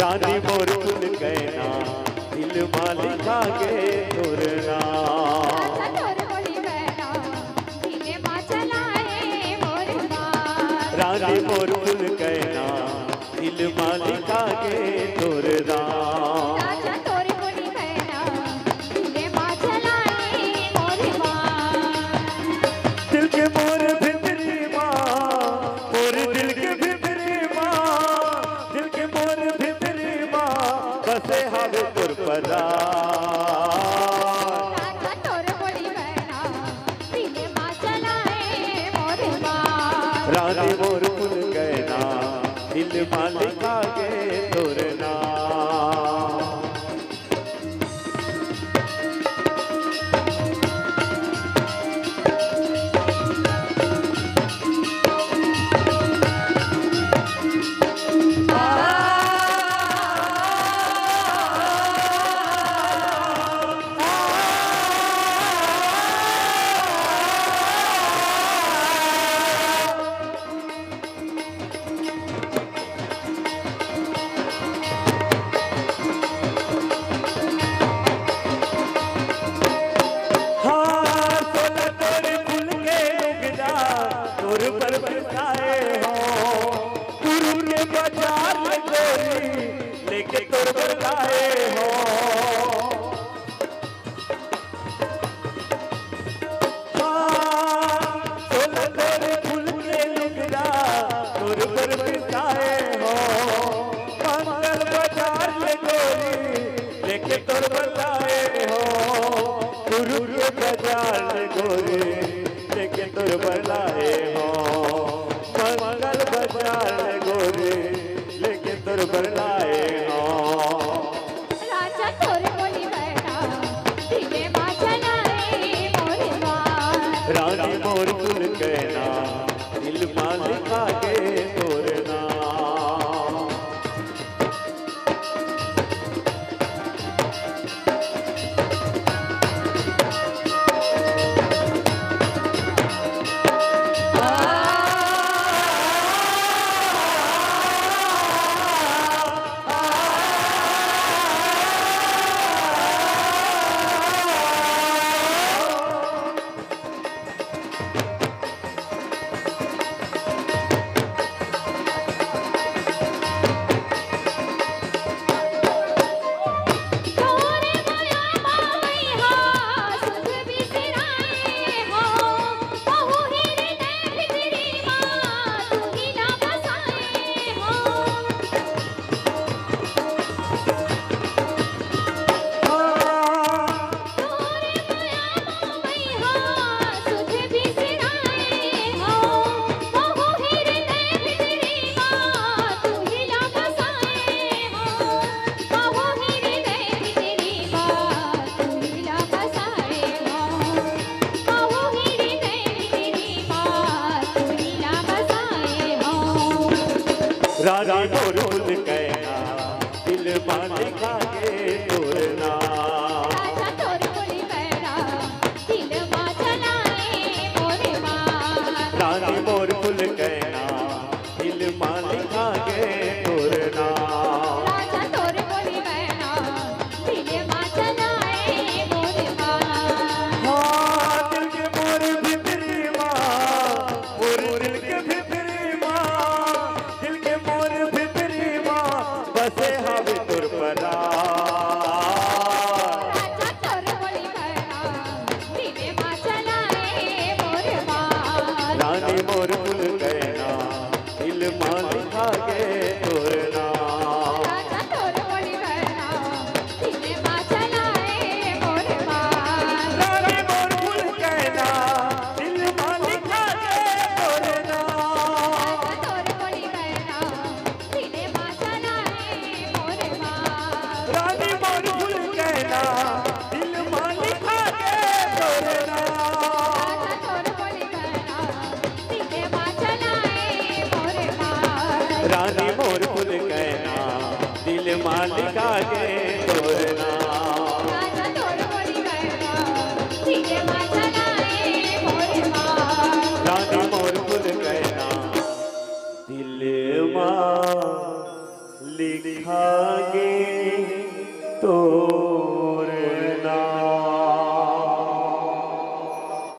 रानी मोर फूल कहना दिल मालिका के तोरना रानी मोर फूल कहना दिल मालिका के तोरना दिल के मोर भितरी माँ मोर दिल के भितरी माँ दिल के मोर भितरी माँ बसे हवे तुर परा रानी मोर फूल कहना दिल मालिका के तोरना रानी मोर फूल कहना दिल मालिका के तोरना रानी मोर फूल कहना दिल मालिका के तोरना रानी मोर फूल कहना दिल मालिका के तोरना दिल के मोर भितरी माँ मोर दिल के भितरी माँ दिल के मोर भितरी माँ बसे हवे तुर परा रानी मोर फूल कहना दिल मालिका के तोरना रानी मोर फूल कहना दिल मालिका के तोरना रानी मोर फूल कहना दिल मालिका के तोरना रानी मोर फूल कहना दिल मालिका के तोरना रानी मोर फूल कहना दिल मालिका